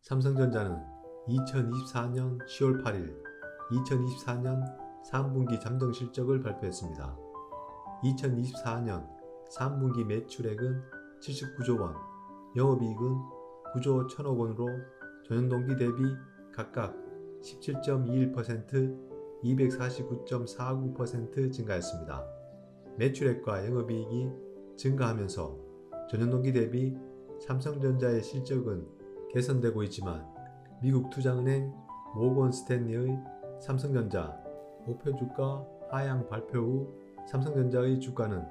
삼성전자는 2024년 10월 8일 2024년 3분기 잠정 실적을 발표했습니다. 2024년 3분기 매출액은 79조 원, 영업이익은 9조 1천억 원으로 전년 동기 대비 각각 17.21%, 249.49% 증가했습니다. 매출액과 영업이익이 증가하면서 전년 동기 대비 삼성전자의 실적은 개선되고 있지만 미국 투자은행 모건 스탠리의 삼성전자 목표주가 하향 발표 후 삼성전자의 주가는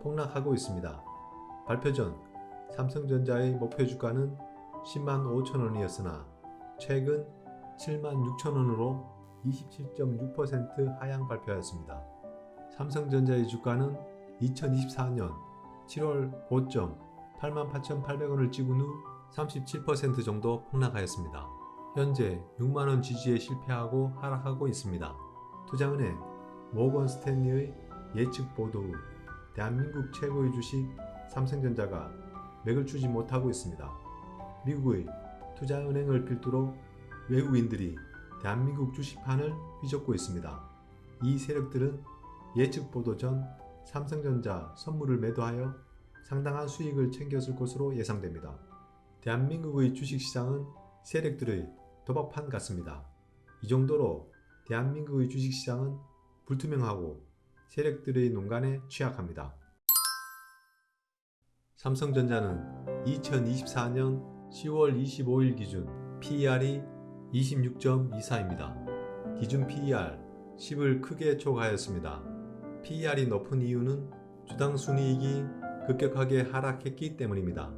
폭락하고 있습니다. 발표 전 삼성전자의 목표주가는 10만 5천 원이었으나 최근 7만 6천 원으로 27.6% 하향 발표하였습니다. 삼성전자의 주가는 2024년 7월 고점 88,800원을 찍은 후 37% 정도 폭락하였습니다. 현재 6만원 지지에 실패하고 하락하고 있습니다. 투자은행 모건 스탠리의 예측 보도 후 대한민국 최고의 주식 삼성전자가 맥을 추지 못하고 있습니다. 미국의 투자은행을 필두로 외국인들이 대한민국 주식판을 휘젓고 있습니다. 이 세력들은 예측 보도 전 삼성전자 선물을 매도하여 상당한 수익을 챙겼을 것으로 예상됩니다. 대한민국의 주식시장은 세력들의 도박판 같습니다. 이 정도로 대한민국의 주식시장은 불투명하고 세력들의 농간에 취약합니다. 삼성전자는 2024년 10월 25일 기준 PER이 26.24입니다. 기준 PER 10을 크게 초과하였습니다. PER이 높은 이유는 주당 순이익이 급격하게 하락했기 때문입니다.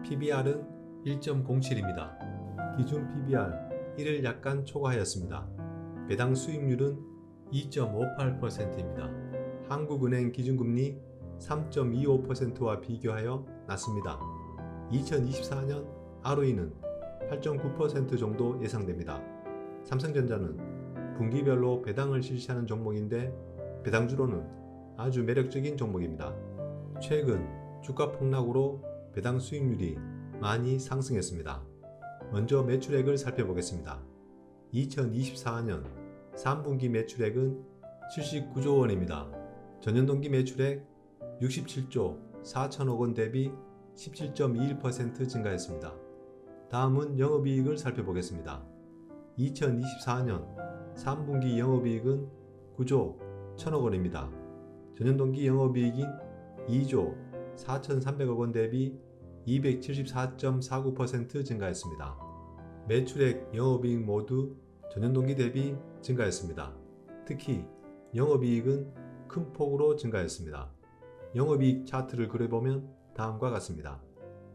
PBR은 1.07입니다. 기준 PBR 1을 약간 초과하였습니다. 배당 수익률은 2.58%입니다. 한국은행 기준금리 3.25%와 비교하여 낮습니다. 2024년 ROE는 8.9% 정도 예상됩니다. 삼성전자는 분기별로 배당을 실시하는 종목인데 배당주로는 아주 매력적인 종목입니다. 최근 주가 폭락으로 배당 수익률이 많이 상승했습니다. 먼저 매출액을 살펴보겠습니다. 2024년 3분기 매출액은 79조 원입니다. 전년 동기 매출액 67조 4천억 원 대비 17.21% 증가했습니다. 다음은 영업이익을 살펴보겠습니다. 2024년 3분기 영업이익은 9조 1천억 원입니다. 전년 동기 영업이익인 2조 4,300억 원 대비 274.49% 증가했습니다. 매출액, 영업이익 모두 전년 동기 대비 증가했습니다. 특히 영업이익은 큰 폭으로 증가했습니다. 영업이익 차트를 그려보면 다음과 같습니다.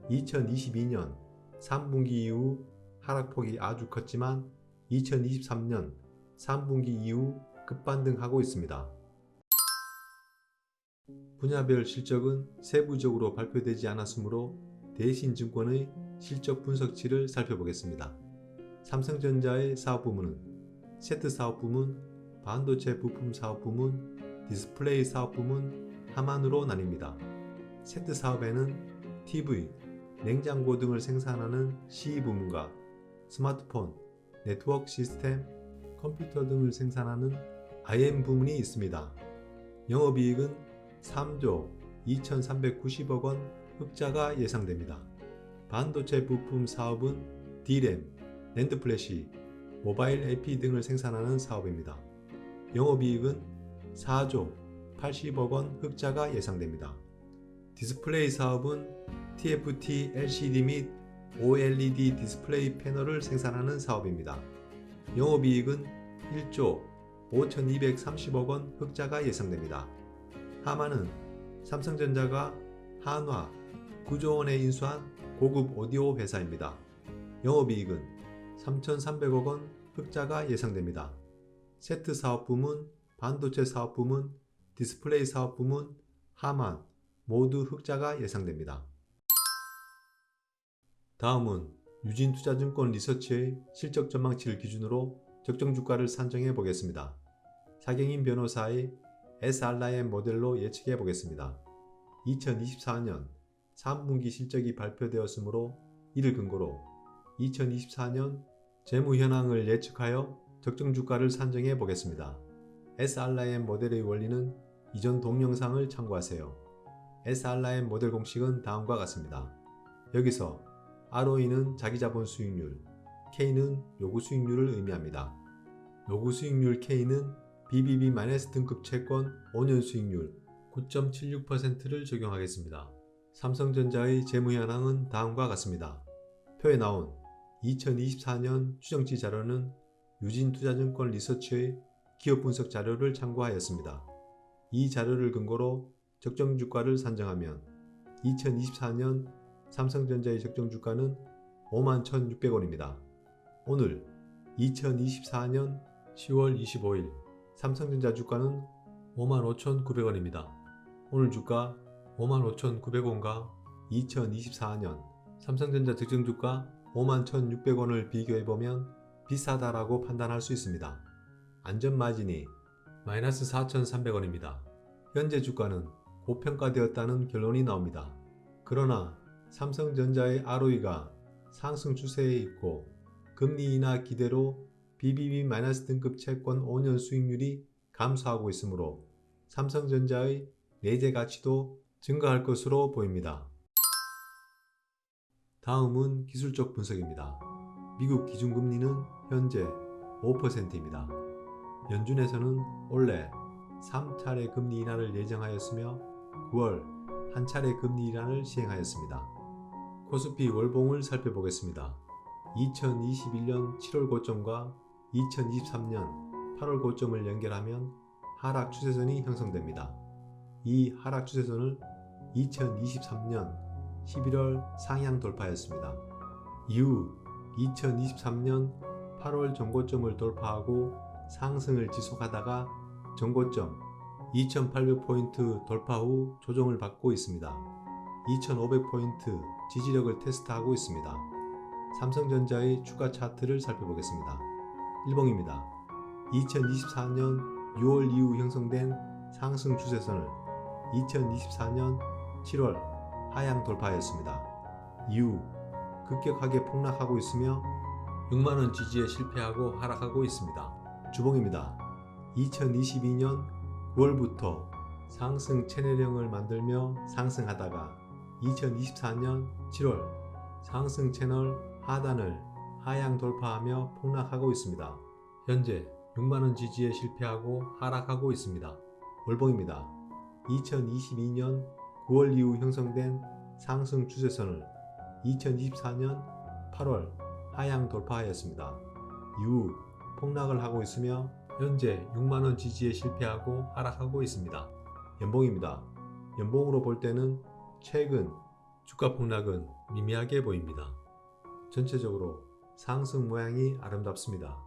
2022년 3분기 이후 하락폭이 아주 컸지만 2023년 3분기 이후 급반등하고 있습니다. 분야별 실적은 세부적으로 발표되지 않았으므로 대신증권의 실적 분석치를 살펴보겠습니다. 삼성전자의 사업부문은 세트 사업부문, 반도체 부품 사업부문, 디스플레이 사업부문, 하만으로 나뉩니다. 세트 사업에는 TV, 냉장고 등을 생산하는 CE 부문과 스마트폰, 네트워크 시스템, 컴퓨터 등을 생산하는 IM 부문이 있습니다. 영업이익은 3조 2,390억 원 흑자가 예상됩니다. 반도체 부품 사업은 D램, 낸드 플래시, 모바일 AP 등을 생산하는 사업입니다. 영업이익은 4조 80억 원 흑자가 예상됩니다. 디스플레이 사업은 TFT LCD 및 OLED 디스플레이 패널을 생산하는 사업입니다. 영업이익은 1조 5,230억 원 흑자가 예상됩니다. 하만은 삼성전자가 한화 9조 원에 인수한 고급 오디오 회사입니다. 영업이익은 3,300억 원 흑자가 예상됩니다. 세트 사업 부문, 반도체 사업 부문, 디스플레이 사업 부문, 하만 모두 흑자가 예상됩니다. 다음은 유진투자증권 리서치의 실적 전망치를 기준으로 적정 주가를 산정해 보겠습니다. 사경인 변호사의 SRIM 모델로 예측해 보겠습니다. 2024년 3분기 실적이 발표되었으므로 이를 근거로 2024년 재무 현황을 예측하여 적정 주가를 산정해 보겠습니다. SRIM 모델의 원리는 이전 동영상을 참고하세요. SRIM 모델 공식은 다음과 같습니다. 여기서 ROE는 자기자본 수익률, K는 요구 수익률을 의미합니다. 요구 수익률 K는 BBB- 등급 채권 5년 수익률 9.76%를 적용하겠습니다. 삼성전자의 재무 현황은 다음과 같습니다. 표에 나온 2024년 추정치 자료는 유진투자증권 리서치의 기업 분석 자료를 참고하였습니다. 이 자료를 근거로 적정 주가를 산정하면 2024년 삼성전자의 적정 주가는 51,600원입니다. 오늘 2024년 10월 25일 삼성전자 주가는 55,900원입니다. 오늘 주가 55,900원과 2024년 삼성전자 적정 주가 51,600원을 비교해보면 비싸다라고 판단할 수 있습니다. 안전마진이 마이너스 4,300원입니다. 현재 주가는 고평가되었다는 결론이 나옵니다. 그러나 삼성전자의 ROE가 상승 추세에 있고 금리 인하 기대로 BBB- 등급 채권 5년 수익률이 감소하고 있으므로 삼성전자의 내재 가치도 증가할 것으로 보입니다. 다음은 기술적 분석입니다. 미국 기준금리는 현재 5%입니다. 연준에서는 올해 3차례 금리 인하를 예정하였으며 9월 한 차례 금리 인하를 시행하였습니다. 코스피 월봉을 살펴보겠습니다. 2021년 7월 고점과 2023년 8월 고점을 연결하면 하락 추세선이 형성됩니다. 이 하락 추세선을 2023년 11월 상향 돌파했습니다. 이후 2023년 8월 전고점을 돌파하고 상승을 지속하다가 전고점 2800포인트 돌파 후 조정을 받고 있습니다. 2500포인트 지지력을 테스트하고 있습니다. 삼성전자의 추가 차트를 살펴보겠습니다. 1봉입니다. 2024년 6월 이후 형성된 상승 추세선을 2024년 7월 하향 돌파했습니다. 이후 급격하게 폭락하고 있으며 6만원 지지에 실패하고 하락하고 있습니다. 주봉입니다. 2022년 9월부터 상승 채널형을 만들며 상승하다가 2024년 7월 상승 채널 하단을 하향 돌파하며 폭락하고 있습니다. 현재 6만원 지지에 실패하고 하락하고 있습니다. 월봉입니다. 2022년 9월 이후 형성된 상승 추세선을 2024년 8월 하향 돌파하였습니다. 이후 폭락을 하고 있으며 현재 6만원 지지에 실패하고 하락하고 있습니다. 연봉입니다. 연봉으로 볼 때는 최근 주가 폭락은 미미하게 보입니다. 전체적으로 상승 모양이 아름답습니다.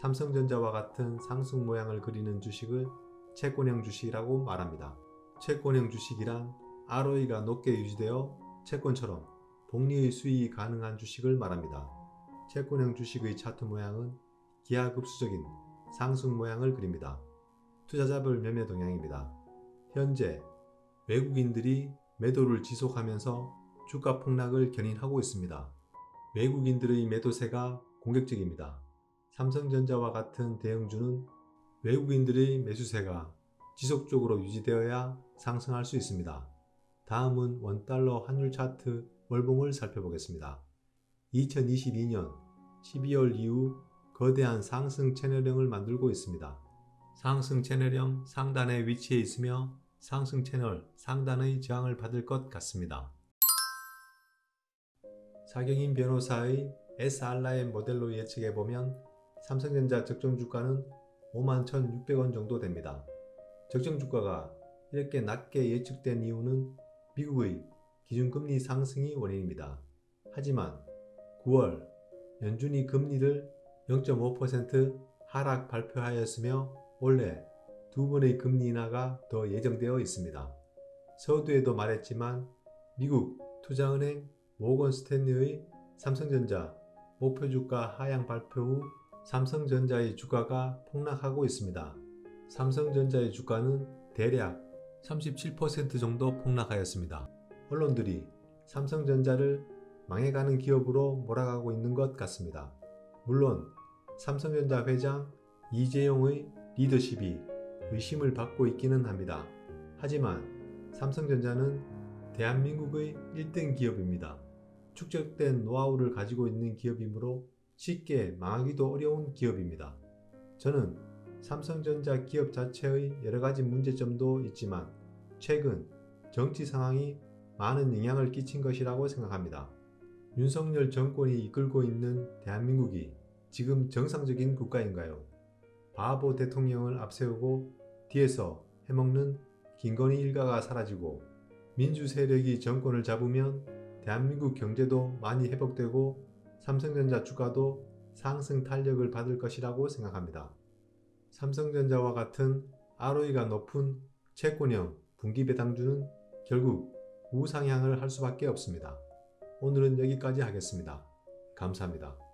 삼성전자와 같은 상승 모양을 그리는 주식을 채권형 주식이라고 말합니다. 채권형 주식이란 ROE가 높게 유지되어 채권처럼 복리의 수익이 가능한 주식을 말합니다. 채권형 주식의 차트 모양은 기하급수적인 상승 모양을 그립니다. 투자자별 매매 동향입니다. 현재 외국인들이 매도를 지속하면서 주가 폭락을 견인하고 있습니다. 외국인들의 매도세가 공격적입니다. 삼성전자와 같은 대형주는 외국인들의 매수세가 지속적으로 유지되어야 상승할 수 있습니다. 다음은 원달러 환율 차트 월봉을 살펴보겠습니다. 2022년 12월 이후 거대한 상승 채널형을 만들고 있습니다. 상승 채널형 상단에 위치해 있으며 상승 채널 상단의 저항을 받을 것 같습니다. 사경인 변호사의 SRIM 모델로 예측해보면 삼성전자 적정 주가는 51,600원 정도 됩니다. 적정 주가가 이렇게 낮게 예측된 이유는 미국의 기준금리 상승이 원인입니다. 하지만 9월 연준이 금리를 0.5% 하락 발표하였으며 올해 두 번의 금리 인하가 더 예정되어 있습니다. 서두에도 말했지만 미국 투자은행 모건 스탠리의 삼성전자 목표 주가 하향 발표 후 삼성전자의 주가가 폭락하고 있습니다. 삼성전자의 주가는 대략 37% 정도 폭락하였습니다. 언론들이 삼성전자를 망해가는 기업으로 몰아가고 있는 것 같습니다. 물론 삼성전자 회장 이재용의 리더십이 의심을 받고 있기는 합니다. 하지만 삼성전자는 대한민국의 1등 기업입니다. 축적된 노하우를 가지고 있는 기업이므로 쉽게 망하기도 어려운 기업입니다. 저는 삼성전자 기업 자체의 여러가지 문제점도 있지만 최근 정치 상황이 많은 영향을 끼친 것이라고 생각합니다. 윤석열 정권이 이끌고 있는 대한민국이 지금 정상적인 국가인가요? 바보 대통령을 앞세우고 뒤에서 해먹는 김건희 일가가 사라지고 민주 세력이 정권을 잡으면 대한민국 경제도 많이 회복되고 삼성전자 주가도 상승 탄력을 받을 것이라고 생각합니다. 삼성전자와 같은 ROE가 높은 채권형 분기배당주는 결국 우상향을 할 수밖에 없습니다. 오늘은 여기까지 하겠습니다. 감사합니다.